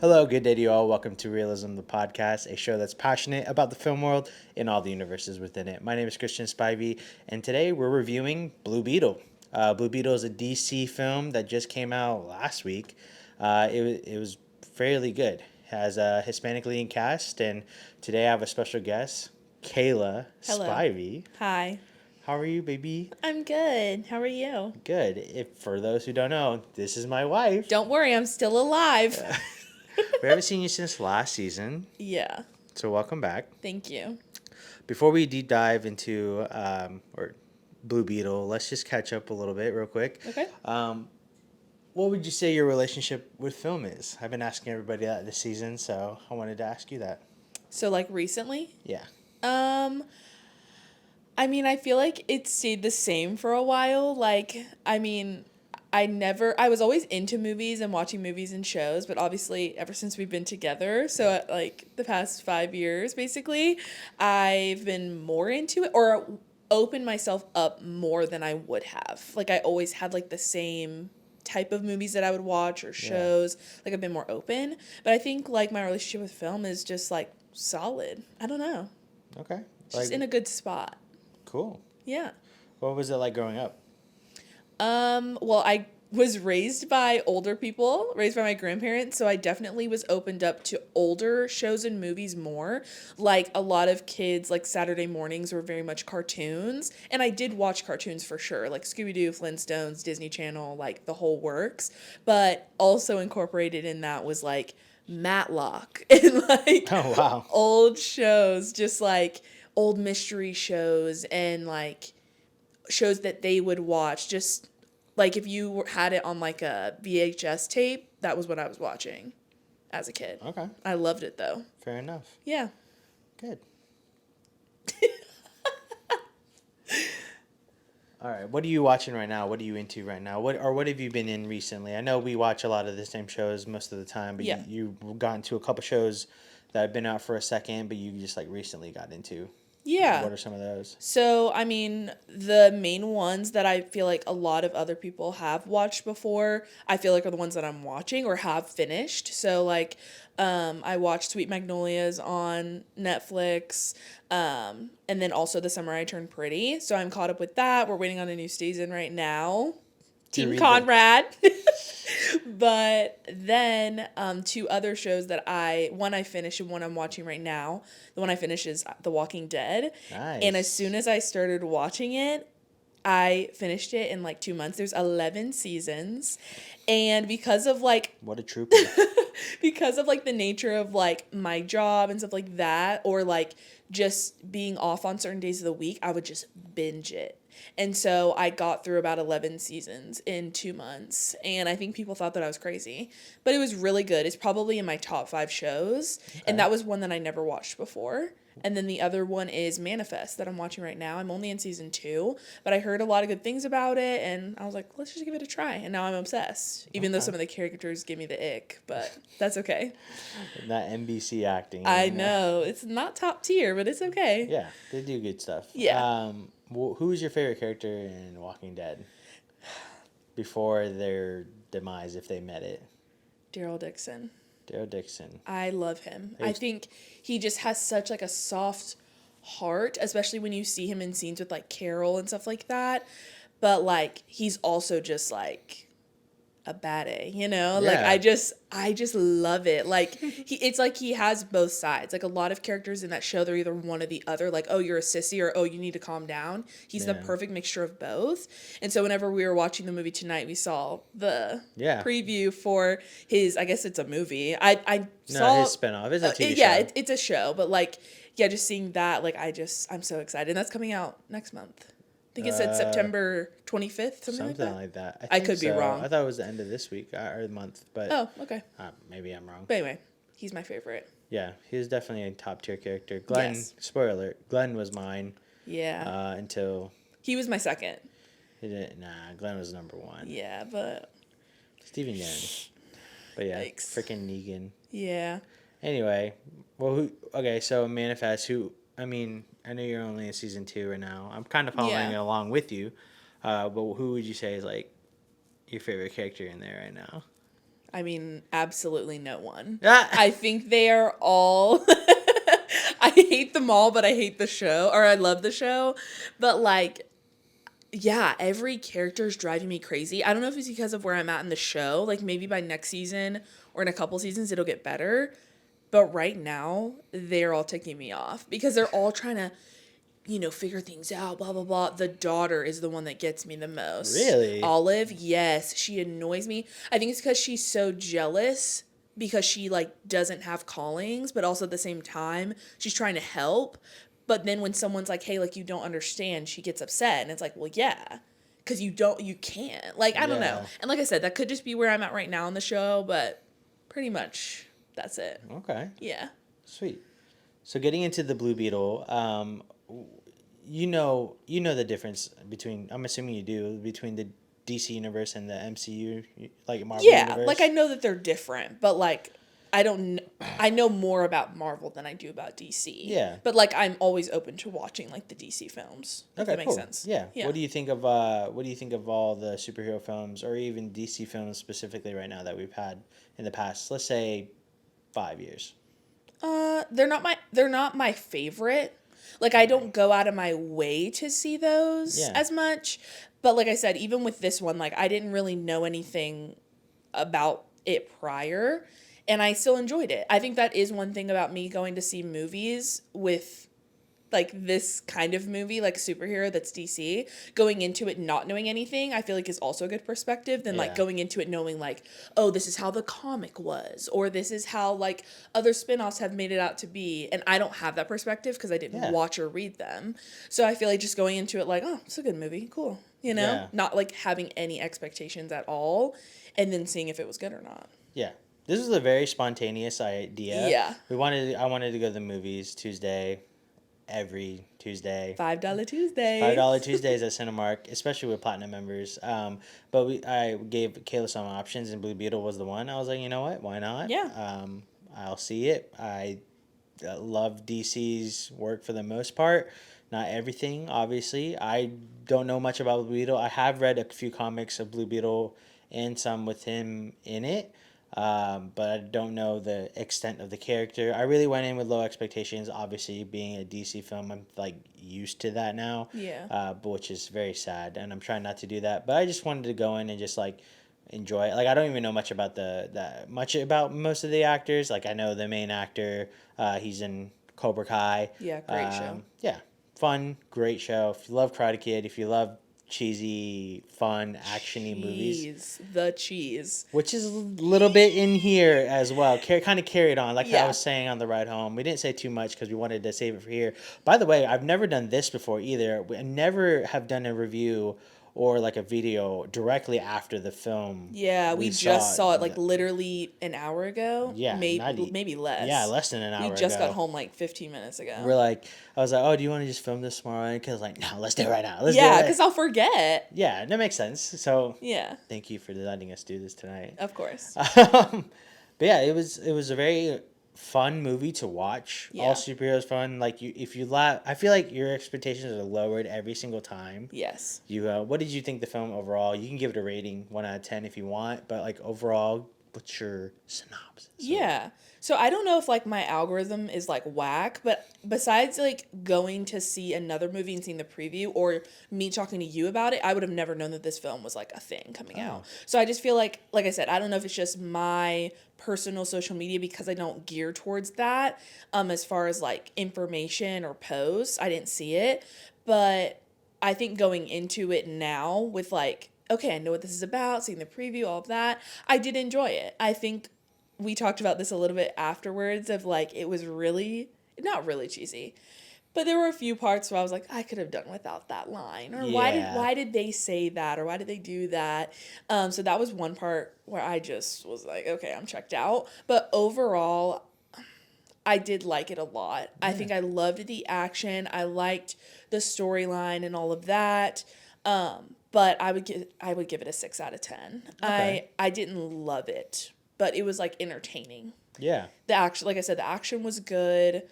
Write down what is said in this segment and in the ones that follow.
Hello, good day to you all. Welcome to Realism, the podcast, a show that's passionate about the film world and all the universes within it. My name is Christian Spivey, and today we're reviewing Blue Beetle. Blue Beetle is a DC film that just came out last week. It was fairly good. It has a Hispanic leading cast, and today I have a special guest, Kayla Hello. Spivey. Hi. How are you, baby? I'm good. How are you? Good. If for those who don't know, this is my wife. Don't worry, I'm still alive. We haven't seen you since last season, Yeah. so welcome back. Thank you. Before we deep dive into or Blue Beetle, let's just catch up a little bit real quick. Okay. What would you say your relationship with film is? I've been asking everybody that this season, so I wanted to ask you that. So like recently? Yeah. I feel like it stayed the same for a while. I was always into movies and watching movies and shows, but obviously ever since we've been together, so like the past 5 years basically, I've been more into it or opened myself up more than I would have. Like I always had like the same type of movies that I would watch or shows. Like I've been more open, but I think like my relationship with film is just like solid. I don't know. Okay. It's just in a good spot. Cool. Yeah. What was it like growing up? Well, I was raised by older people, raised by my grandparents, so I definitely was opened up to older shows and movies more. Like a lot of kids, like Saturday mornings were very much cartoons, and I did watch cartoons for sure, like Scooby-Doo, Flintstones, Disney Channel, like the whole works, but also incorporated in that was like Matlock and like Oh, wow. old shows, just like old mystery shows and like shows that they would watch. Just like if you had it on like a VHS tape, that was what I was watching as a kid. Okay. I loved it though. Fair enough. Yeah. Good. All right. What are you watching right now? What are you into right now? What have you been in recently? I know we watch a lot of the same shows most of the time, but Yeah. you've gotten to a couple shows that have been out for a second, but you just like recently got into. Yeah. What are some of those? So, the main ones that I feel like a lot of other people have watched before, I feel like are the ones that I'm watching or have finished. So, like, I watched Sweet Magnolias on Netflix, and then also The Summer I Turned Pretty. So I'm caught up with that. We're waiting on a new season right now. Team Conrad. But then two other shows that one I finished and one I'm watching right now. The one I finished is The Walking Dead. Nice. And as soon as I started watching it, I finished it in like 2 months. There's 11 seasons. And because of like What a trooper. because of like the nature of like my job and stuff like that, or like just being off on certain days of the week, I would just binge it. And so I got through about 11 seasons in 2 months. And I think people thought that I was crazy. But it was really good. It's probably in my top 5 shows. Okay. And that was one that I never watched before. And then the other one is Manifest that I'm watching right now. I'm only in season 2, but I heard a lot of good things about it, and I was like, let's just give it a try. And now I'm obsessed, even though some of the characters give me the ick, but that's okay. That NBC acting. I know. It's not top tier, but it's okay. Yeah, they do good stuff. Yeah. Who's your favorite character in Walking Dead? Before their demise, if they met it. Daryl Dixon. Daryl Dixon. I love him. I think he just has such like a soft heart, especially when you see him in scenes with like Carol and stuff like that. But like he's also just like a bad A, you know? Yeah. Like I just love it. Like it's like he has both sides. Like a lot of characters in that show, they're either one or the other. Like, oh, you're a sissy, or oh, you need to calm down. He's the perfect mixture of both. And so whenever we were watching the movie tonight, we saw the preview for his, I guess it's a movie. I saw his spinoff. It's a TV show. Yeah, it's a show, but like just seeing that, like I'm so excited. And that's coming out next month. I think it said September 25th, something like that. I could be wrong. I thought it was the end of this week or the month, but oh, okay. Maybe I'm wrong. But anyway, he's my favorite. Yeah, he was definitely a top tier character. Glenn, spoiler alert, Glenn was mine. Yeah. Until he was my second. Glenn was number 1. Yeah, but Steven Yeun. But yeah, freaking Negan. Yeah. Anyway, well, so Manifest, I know you're only in season 2 right now. I'm kind of following along with you. But who would you say is like your favorite character in there right now? I mean, absolutely no one. Ah! I think they are all. I hate them all, but I hate the show, or I love the show. But like, yeah, every character is driving me crazy. I don't know if it's because of where I'm at in the show. Like maybe by next season or in a couple seasons it'll get better. But right now, they're all ticking me off because they're all trying to, figure things out, blah, blah, blah. The daughter is the one that gets me the most. Really? Olive, yes, she annoys me. I think it's because she's so jealous because she, like, doesn't have callings, but also at the same time, she's trying to help. But then when someone's like, hey, like, you don't understand, she gets upset. And it's like, well, yeah, because you can't. Like, I don't know. Yeah. And like I said, that could just be where I'm at right now in the show, but pretty much that's it. Okay. Yeah. Sweet. So getting into the Blue Beetle, you know the difference between, I'm assuming you do, between the DC universe and the MCU, like Marvel universe. Like I know that they're different, but like I know more about Marvel than I do about DC. Yeah. But like I'm always open to watching like the DC films. If Okay, that makes cool. sense. Yeah. Yeah. What do you think of all the superhero films, or even DC films specifically right now that we've had in the past, let's say 5 years? They're not my favorite. Like I don't go out of my way to see those Yeah. as much. But like I said, even with this one, like I didn't really know anything about it prior, and I still enjoyed it. I think that is one thing about me going to see movies with like this kind of movie, like superhero that's DC, going into it not knowing anything, I feel like is also a good perspective than like Yeah. going into it knowing like, oh, this is how the comic was, or this is how like other spin-offs have made it out to be. And I don't have that perspective because I didn't Yeah. watch or read them. So I feel like just going into it like, oh, it's a good movie, cool. Yeah. Not like having any expectations at all and then seeing if it was good or not. Yeah. This was a very spontaneous idea. Yeah. I wanted to go to the movies Tuesday, every Tuesday. $5 Tuesdays. $5 Tuesdays at Cinemark, especially with platinum members. But I gave Kayla some options, and Blue Beetle was the one. I was like, you know what? Why not? Yeah. I'll see it. I love DC's work for the most part. Not everything, obviously. I don't know much about Blue Beetle. I have read a few comics of Blue Beetle and some with him in it. But I don't know the extent of the character. I really went in with low expectations. Obviously, being a DC film, I'm like used to that now. Yeah. But which is very sad, and I'm trying not to do that. But I just wanted to go in and just like enjoy it. Like I don't even know much about much about most of the actors. Like I know the main actor. He's in Cobra Kai. Yeah, great show. Yeah, fun, great show. If you love Karate Kid, if you love cheesy, fun, actiony movies. The cheese. Which is a little bit in here as well. Kind of carried on, like Yeah. I was saying on the ride home. We didn't say too much because we wanted to save it for here. By the way, I've never done this before either. I never have done a review or like a video directly after the film. Yeah, we just saw it like literally an hour ago. Yeah, maybe less. Yeah, less than an hour We just ago. got home like 15 minutes ago. We're like, I was like, oh, do you want to just film this tomorrow? And Kayla's like, no, let's do it right now. Let's do Yeah, it. because I'll forget. Yeah, that makes sense. So Yeah, thank you for letting us do this tonight. of course. But yeah, it was a very fun movie to watch. Yeah. All superheroes fun. Like if you laugh, I feel like your expectations are lowered every single time. Yes. You what did you think the film overall? You can give it a rating 1 out of 10 if you want, but like overall, what's your synopsis? Yeah. So I don't know if like my algorithm is like whack, but besides like going to see another movie and seeing the preview or me talking to you about it, I would have never known that this film was like a thing coming out. So I just feel like I said, I don't know if it's just my personal social media because I don't gear towards that as far as like information or posts. I didn't see it, but I think going into it now with like, okay, I know what this is about, seeing the preview, all of that, I did enjoy it. I think we talked about this a little bit afterwards of like, it was really, not really cheesy, but there were a few parts where I was like, I could have done without that line, or Yeah. why did they say that, or why did they do that? So that was one part where I just was like, okay, I'm checked out. But overall, I did like it a lot. Yeah. I think I loved the action. I liked the storyline and all of that. But I would give it a 6 out of 10. Okay. I didn't love it, but it was like entertaining. Yeah. The action, like I said, the action was good.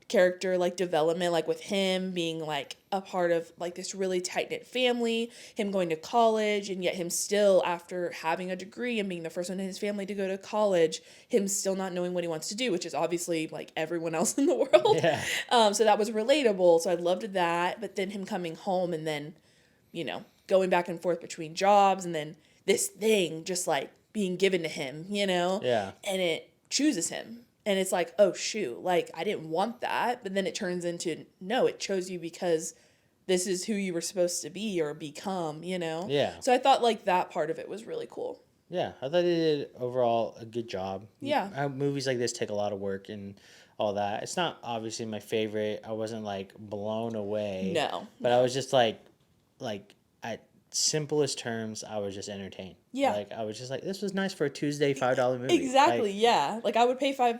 character like development, like with him being like a part of like this really tight-knit family, him going to college, and yet him still, after having a degree and being the first one in his family to go to college, him still not knowing what he wants to do, which is obviously like everyone else in the world. Yeah. So that was relatable, so I loved that. But then him coming home and then, going back and forth between jobs, and then this thing just like being given to him, Yeah. and it chooses him. And it's like, oh shoot, like I didn't want that. But then it turns into, no, it chose you because this is who you were supposed to be or become, Yeah. So I thought like that part of it was really cool. Yeah, I thought they did overall a good job. Yeah. Movies like this take a lot of work and all that. It's not obviously my favorite. I wasn't like blown away. No. But I was just like at simplest terms, I was just entertained. Yeah. Like I was just like, this was nice for a Tuesday $5 movie. Exactly, Like, yeah. Like I would pay $5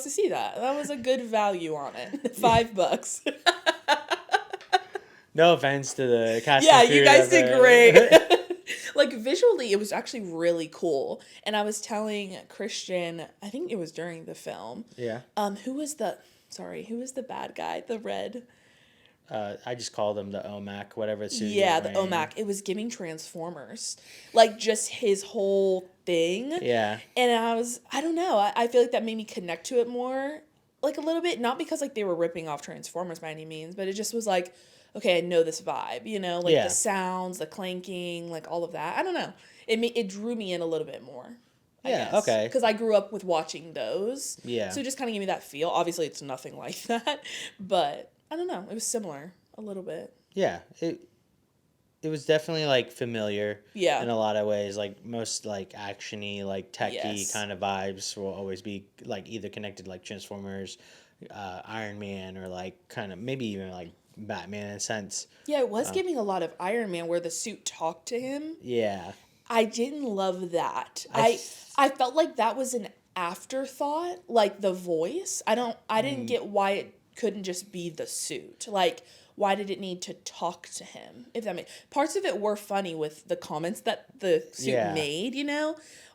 to see that. That was a good value on it. $5. no offense to the cast. Yeah, and crew you guys of did it. great. Like visually, it was actually really cool. And I was telling Christian, I think it was during the film. Yeah. Who was the bad guy? The red. I just called him the OMAC, whatever suit. Yeah, the OMAC. It was giving Transformers. Like just his whole thing. Yeah. And I don't know. I feel like that made me connect to it more, like a little bit. Not because like they were ripping off Transformers by any means, but it just was like, okay, I know this vibe, like Yeah. the sounds, the clanking, like all of that. I don't know. It drew me in a little bit more. Yeah, okay. Because I grew up with watching those. Yeah. So it just kind of gave me that feel. Obviously, it's nothing like that, but I don't know. It was similar a little bit. Yeah. It was definitely like familiar. Yeah. In a lot of ways, like most like actiony, like techy Yes. kind of vibes will always be like either connected like Transformers, Iron Man, or like kind of maybe even like Batman in a sense. Yeah, it was giving a lot of Iron Man where the suit talked to him. Yeah. I didn't love that. I I felt like that was an afterthought, like the voice. I didn't get why it couldn't just be the suit. Like, why did it need to talk to him? If that makes parts of it were funny with the comments that the suit Yeah. made,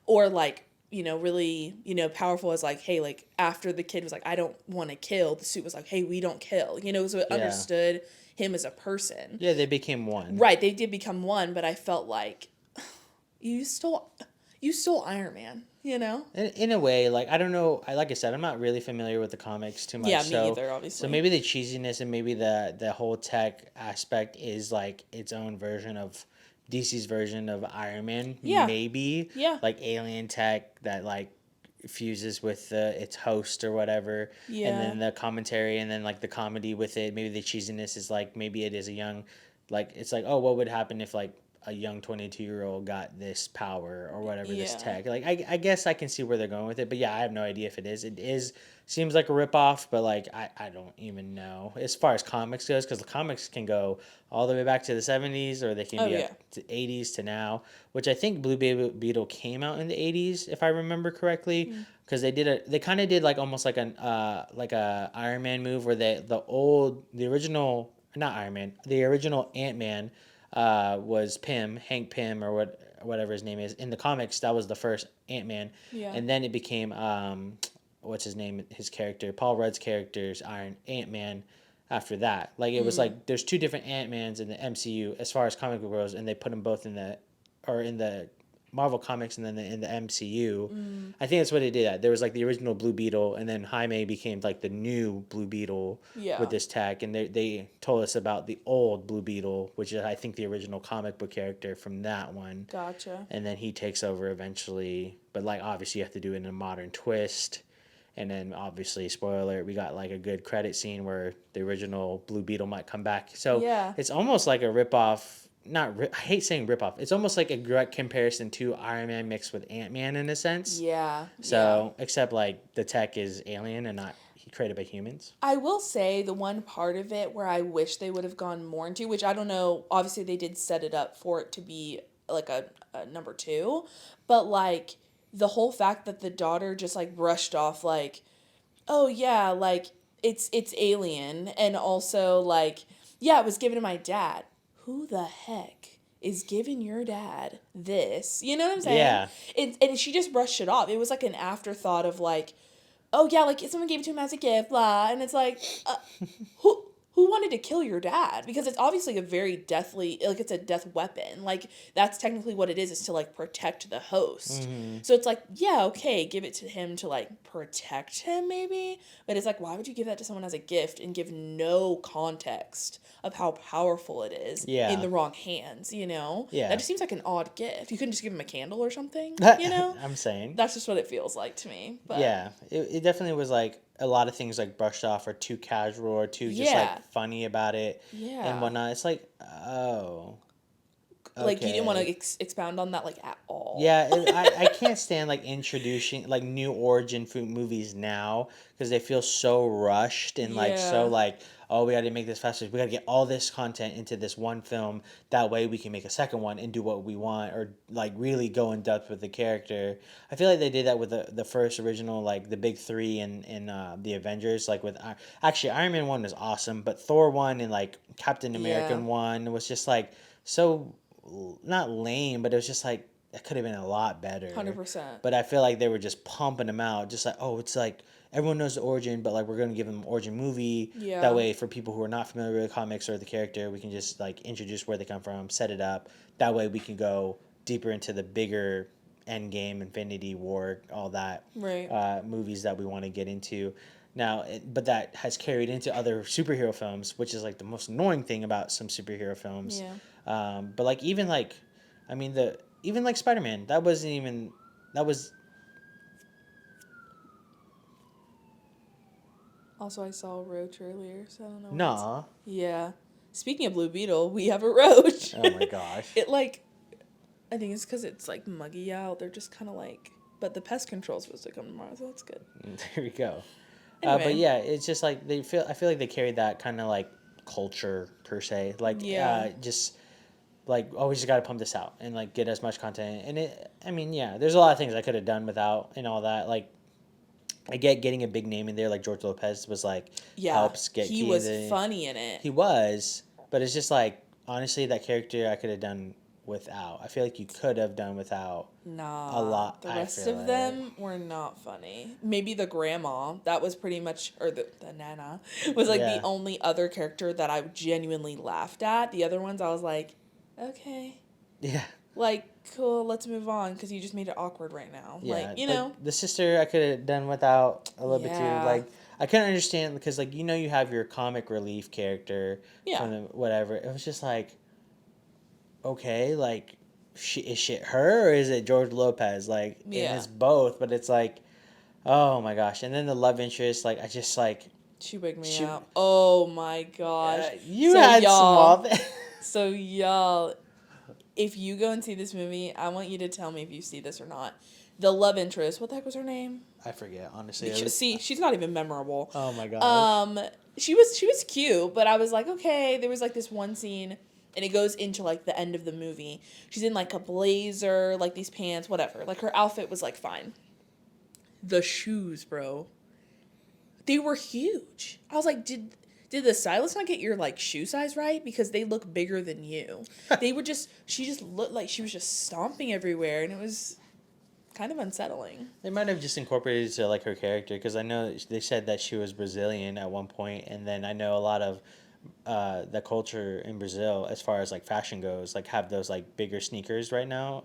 or like, really, powerful as like, hey, like after the kid was like, I don't want to kill, the suit was like, hey, we don't kill, so it Yeah. understood him as a person. Yeah, they became one. Right, they did become one, but I felt like you stole Iron Man, In a way, like I don't know, like I said, I'm not really familiar with the comics too much. Yeah, me so, either, obviously. So maybe the cheesiness and maybe the whole tech aspect is like its own version of DC's version of Iron Man. Yeah. Maybe. Yeah. Like alien tech that like fuses with its host or whatever. Yeah. And then the commentary and then like the comedy with it. Maybe the cheesiness is like maybe it is a young, like it's like, oh, what would happen if like a young 22-year-old got this power or whatever, this Yeah. tech. Like I guess I can see where they're going with it, but yeah, I have no idea if it is. It is seems like a ripoff, but like I don't even know as far as comics goes, because the comics can go all the way back to the 70s or they can be up to 80s to now, which I think Blue Beetle came out in the 80s if I remember correctly, because they kind of did like almost like a Iron Man move where the original Ant-Man was Hank Pym or whatever his name is. In the comics, that was the first Ant-Man. Yeah. And then it became, what's his name, his character, Paul Rudd's character's Ant-Man after that. Like, it was like, there's two different Ant-Mans in the MCU as far as comic book goes, and they put them both in the Marvel Comics and then in the MCU. I think that's what they did. There was like the original Blue Beetle, and then Jaime became like the new Blue Beetle with this tech. And they told us about the old Blue Beetle, which is I think the original comic book character from that one. Gotcha. And then he takes over eventually, but like obviously you have to do it in a modern twist. And then obviously, spoiler alert, we got like a good credit scene where the original Blue Beetle might come back. So it's almost like a ripoff. I hate saying ripoff. It's almost like a direct comparison to Iron Man mixed with Ant-Man in a sense. Yeah. So, except like the tech is alien and not created by humans. I will say the one part of it where I wish they would have gone more into, which I don't know, obviously they did set it up for it to be like a number 2, but like the whole fact that the daughter just like brushed off like, oh yeah, like it's alien, and also like, yeah, it was given to my dad. Who the heck is giving your dad this? You know what I'm saying? Yeah. And she just brushed it off. It was like an afterthought of like, oh yeah, like someone gave it to him as a gift, blah, and it's like, who wanted to kill your dad? Because it's obviously a very deathly, like it's a death weapon. Like that's technically what it is to like protect the host. Mm-hmm. So it's like, yeah, okay, give it to him to like protect him maybe, but it's like, why would you give that to someone as a gift and give no context of how powerful it is Yeah. in the wrong hands, you know? Yeah. That just seems like an odd gift. You couldn't just give him a candle or something, you know? I'm saying. That's just what it feels like to me. But Yeah, it definitely was like a lot of things like brushed off or too casual or too just Yeah. like funny about it Yeah. and whatnot. It's like, oh, like you didn't want okay. to expound on that like at all. Yeah, I can't stand like introducing like new origin food movies now because they feel so rushed and like so Yeah. like, oh, we got to make this faster. We got to get all this content into this one film. That way we can make a second one and do what we want or like really go in depth with the character. I feel like they did that with the first original, like the big three in the Avengers. Like with actually Iron Man 1 was awesome, but Thor 1 and like Captain American Yeah. 1 was just like so not lame, but it was just like it could have been a lot better. 100%. But I feel like they were just pumping them out, just like, oh, it's like everyone knows the origin, but like we're gonna give them an origin movie. Yeah. That way, for people who are not familiar with the comics or the character, we can just like introduce where they come from, set it up. That way, we can go deeper into the bigger Endgame, Infinity War, all that Right. movies that we want to get into. Now, but that has carried into other superhero films, which is like the most annoying thing about some superhero films. Yeah. But like even like, I mean even like Spider-Man, that wasn't even that was Also, I saw a roach earlier, so I don't know. nah. Yeah. Speaking of Blue Beetle, we have a roach. Oh my gosh. It like, I think it's because it's like muggy out. They're just kind of like, but the pest control's supposed to come tomorrow, so that's good. There we go. Anyway. But yeah, it's just like I feel like they carried that kind of like culture per se, like Yeah. just like oh we just got to pump this out and like get as much content and it. I mean yeah, there's a lot of things I could have done without and all that like. I get getting a big name in there like George Lopez was like Yeah. helps get He key was in the, funny in it. He was, but it's just like honestly that character I could have done without. I feel like you could have done without Nah. a lot. The I rest feel of like. them were not funny. Maybe the grandma, that was pretty much, or the nana, was like Yeah. the only other character that I genuinely laughed at. The other ones I was like, okay. Yeah. Like, cool, let's move on because you just made it awkward right now. Yeah, like, you know? the sister I could have done without a little bit too. Yeah. Like I couldn't understand because like you have your comic relief character Yeah. from the whatever. It was just like, okay, like, is shit her or is it George Lopez? Like, Yeah. and it's both, but it's like, oh my gosh. And then the love interest, like I just like She wigged me She- out. Oh my gosh. you So had y'all- small. So, y'all, if you go and see this movie, I want you to tell me if you see this or not. The love interest, what the heck was her name? I forget honestly. It was- See, she's not even memorable. oh my gosh. She was cute, but I was like, okay, there was like this one scene and it goes into like the end of the movie. She's in like a blazer, like these pants, whatever. Like her outfit was like fine. The shoes, bro. They were huge. I was like, did the stylist not get your like shoe size right? Because they look bigger than you. She just looked like she was just stomping everywhere and it was kind of unsettling. They might have just incorporated it to like her character because I know they said that she was Brazilian at one point, and then I know a lot of the culture in Brazil as far as like fashion goes, like have those like bigger sneakers right now,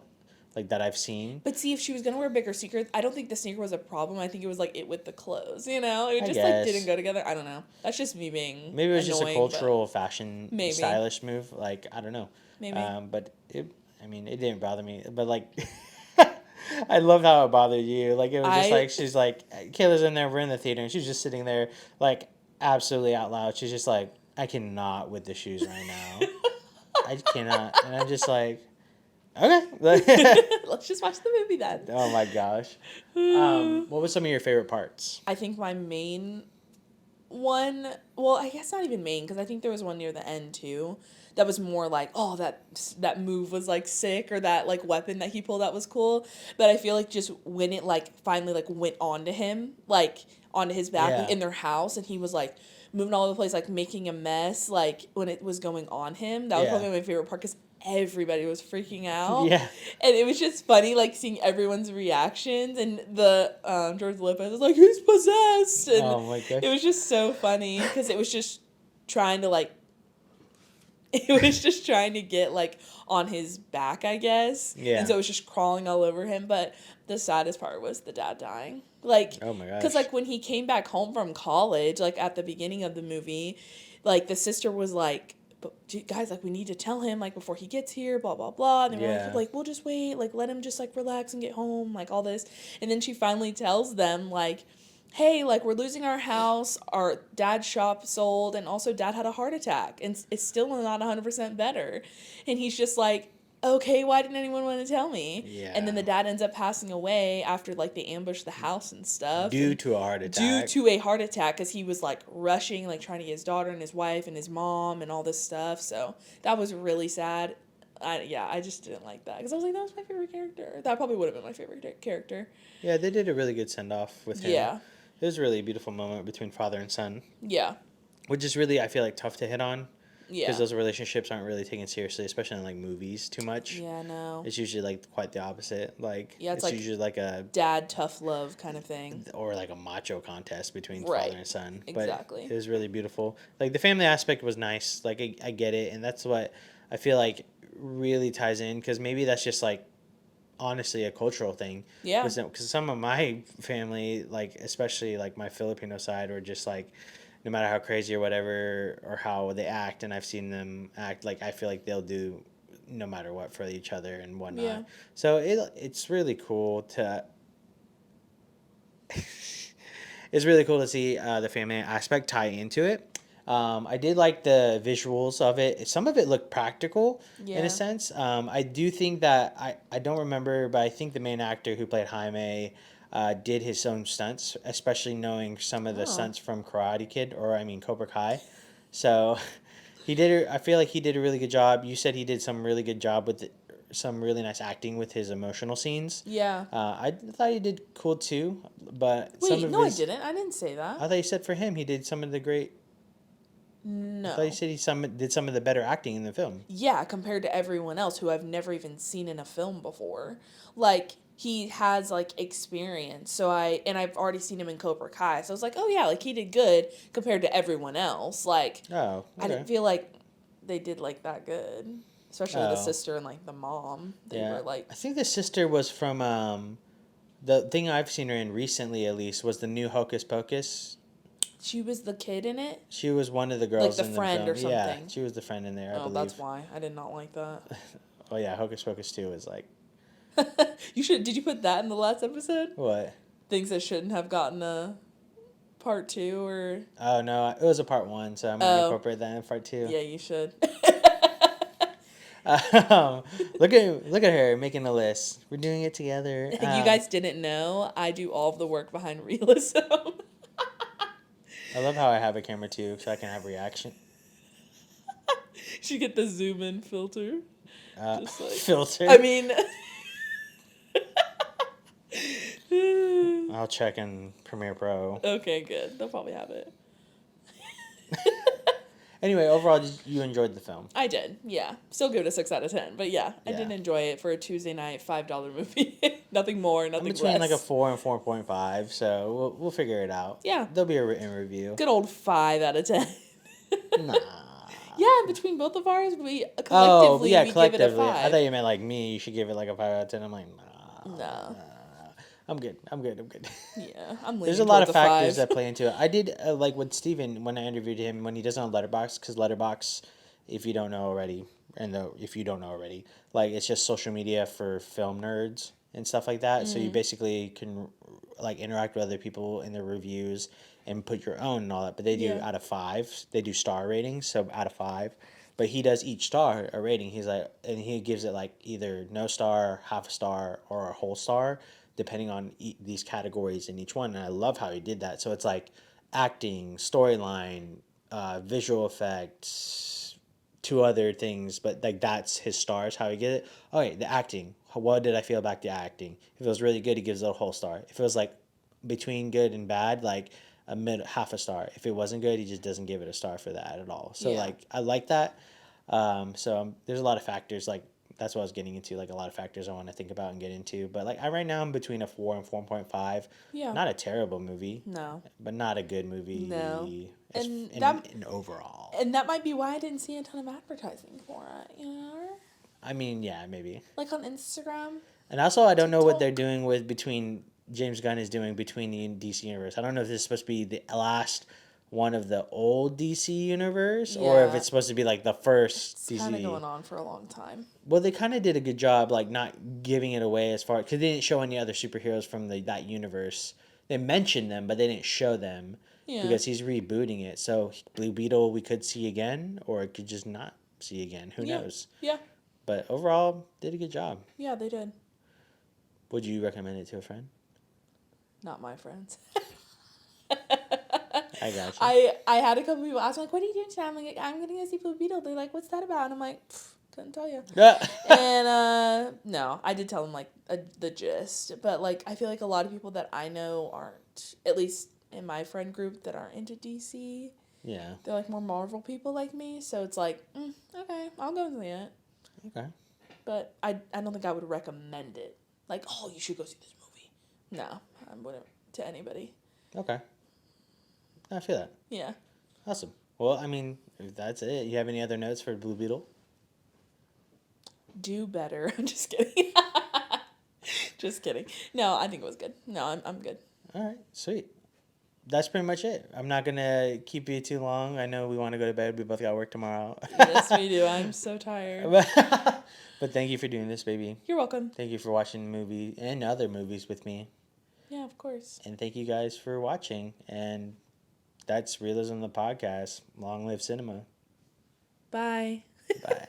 like that I've seen. But see, if she was gonna wear bigger sneakers, I don't think the sneaker was a problem. I think it was like it with the clothes, you know? It I just guess. like didn't go together. I don't know. That's just me being Maybe it was just a annoying, cultural fashion Maybe. stylish move. Like I don't know. Maybe. But it didn't bother me. But like. I love how it bothered you. Like it was just like she's like Kayla's in there. We're in the theater, and she's just sitting there, like absolutely out loud. She's just like, I cannot with the shoes right now. I cannot, and I'm just like, okay. Let's just watch the movie then. Oh my gosh. What was some of your favorite parts? I think my main one, well, I guess not even main, because I think there was one near the end too. That was more like, oh, that move was like sick, or that like weapon that he pulled out was cool. But I feel like just when it like finally like went onto him, like onto his back Yeah. in their house, and he was like moving all over the place, like making a mess, like when it was going on him, that was Yeah. probably my favorite part because everybody was freaking out. Yeah. And it was just funny, like, seeing everyone's reactions. And the George Lopez was like, "Who's possessed?" And Oh my gosh. it was just so funny because it was just trying to, like, it was just trying to get, like, on his back, I guess. Yeah. And so it was just crawling all over him. But the saddest part was the dad dying. Like, Oh my gosh. because, like, when he came back home from college, like, at the beginning of the movie, like, the sister was like, "But guys, like, we need to tell him, like, before he gets here, blah, blah, blah." And they were Yeah. like, "We'll just wait. Like, let him just, like, relax and get home," like, all this. And then she finally tells them, like, "Hey, like, we're losing our house, our dad's shop sold, and also dad had a heart attack, and it's still not 100% better." And he's just like, "Okay, why didn't anyone want to tell me?" Yeah. And then the dad ends up passing away after, like, they ambushed the house and stuff. Due to a heart attack. Due to a heart attack, because he was, like, rushing, like, trying to get his daughter and his wife and his mom and all this stuff. So that was really sad. I just didn't like that, because I was like, that was my favorite character. That probably would have been my favorite character. Yeah, they did a really good send-off with him. Yeah. It was a really beautiful moment between father and son. Yeah. Which is really, I feel like, tough to hit on. Yeah. Because those relationships aren't really taken seriously, especially in, like, movies too much. Yeah, no. It's usually, like, quite the opposite. Like, Yeah, it's like usually, like, a... dad tough love kind of thing. Or, like, a macho contest between Right. father and son. Exactly. But it was really beautiful. Like, the family aspect was nice. Like, I get it. And that's what I feel like really ties in. Because maybe that's just, like, honestly a cultural thing. Yeah. Because some of my family, like, especially, like, my Filipino side, were just, like, no matter how crazy or whatever, or how they act, and I've seen them act, like, I feel like they'll do no matter what for each other and whatnot. Yeah. So it's really cool to... it's really cool to see the family aspect tie into it. I did like the visuals of it. Some of it looked practical in Yeah. a sense. I do think that I don't remember, but I think the main actor who played Jaime did his own stunts, especially knowing some of the Oh. stunts from Karate Kid, or I mean Cobra Kai. So he did. I feel like he did a really good job. You said he did some really good job with some really nice acting with his emotional scenes. Yeah. I thought he did cool too, but Wait, some of no, his, I didn't. I didn't say that. I thought you said for him he did some of the great. No. I thought you said he did some of the better acting in the film. Yeah, compared to everyone else who I've never even seen in a film before. Like, he has, like, experience. So I've already seen him in Cobra Kai. So I was like, oh yeah, like, he did good compared to everyone else. Like, Oh, okay. I didn't feel like they did, like, that good. Especially the Oh. sister and, like, the mom. They Yeah. were like, I think the sister was from the thing I've seen her in recently, at least, was the new Hocus Pocus. she was the kid in it. She was one of the girls the in the friend film. or Yeah, something. she was the friend in there, I Oh, believe. that's why I did not like that. Oh yeah, Hocus Pocus 2 was like, Did you put that in the last episode? what? Things that shouldn't have gotten a part 2 or Oh no, it was a part 1, so I'm gonna incorporate that in part 2. yeah, you should. Look at her making a list. We're doing it together. You guys didn't know, I do all of the work behind realism. I love how I have a camera too, so I can have reaction. She get the zoom in filter. Just like Filter. I mean I'll check in Premiere Pro. okay, good. They'll probably have it. Anyway, overall, you enjoyed the film. I did, yeah. Still give it a 6 out of 10, but yeah, I Yeah. did enjoy it for a Tuesday night $5 movie. Nothing more, I'm nothing between less. like a 4 and 4.5, so we'll figure it out. Yeah. There'll be a written review. Good old 5 out of 10. Nah. Yeah, between both of ours, we Oh, collectively yeah, we give it a collectively. 5. I thought you meant like me. You should give it like a 5 out of 10. I'm like, nah. No. I'm good. Yeah, I'm leaning There's a lot toward of the factors 5. that play into it. I did like with Steven when I interviewed him when he does it on Letterboxd, because Letterboxd, if you don't know already, like it's just social media for film nerds and stuff like that. So you basically can like interact with other people in their reviews and put your own and all that. But they do Yeah. out of 5. They do star ratings, so out of 5. But he does each star a rating. He's like, and he gives it like either no star, half a star, or a whole star, depending on these categories in each one. And I love how he did that. So it's like acting, storyline, visual effects, 2 other things, but like that's his stars, how he get it. Okay, the acting. What did I feel about the acting? If it was really good, he gives it a whole star. If it was like between good and bad, like half a star. If it wasn't good, he just doesn't give it a star for that at all. So Yeah. like I like that. There's a lot of factors, like, that's what I was getting into, like, a lot of factors I want to think about and get into. But, like, right now I'm between a 4 and 4.5. Yeah. Not a terrible movie, No. but not a good movie. No. As, And in overall. And that might be why I didn't see a ton of advertising for it, you know? I mean, yeah, maybe. Like on Instagram. And also, I don't know what TikTok. they're doing with between James Gunn is doing between the DC universe. I don't know if this is supposed to be the last one of the old DC universe, or if Yeah. it's supposed to be like the first It's DC. kind of going on for a long time. Well, they kind of did a good job, like, not giving it away as far, because they didn't show any other superheroes from that universe. They mentioned them, but they didn't show them Yeah. because he's rebooting it. So Blue Beetle we could see again, or it could just not see again. Who knows? Yeah. But overall, did a good job. Yeah, they did. Would you recommend it to a friend? Not my friends. I got you. I had a couple people ask me, like, what are you doing tonight? I'm like, I'm going to go see Blue Beetle. They're like, what's that about? And I'm like, couldn't tell you. And, no, I did tell them, like, the gist. But, like, I feel like a lot of people that I know aren't, at least in my friend group, that aren't into DC. Yeah. They're, like, more Marvel people like me. So it's like, okay, I'll go see it. Okay. But I don't think I would recommend it. Like, oh, you should go see this movie. No, I wouldn't to anybody. Okay. I feel that. Yeah. Awesome. Well, I mean, if that's it. You have any other notes for Blue Beetle? Do better. I'm just kidding. Just kidding. No, I think it was good. No, I'm good. All right. Sweet. That's pretty much it. I'm not going to keep you too long. I know we want to go to bed. We both got work tomorrow. Yes, we do. I'm so tired. But thank you for doing this, baby. You're welcome. Thank you for watching the movie and other movies with me. Yeah, of course. And thank you guys for watching. And that's Realism the Podcast. Long live cinema. Bye. Bye.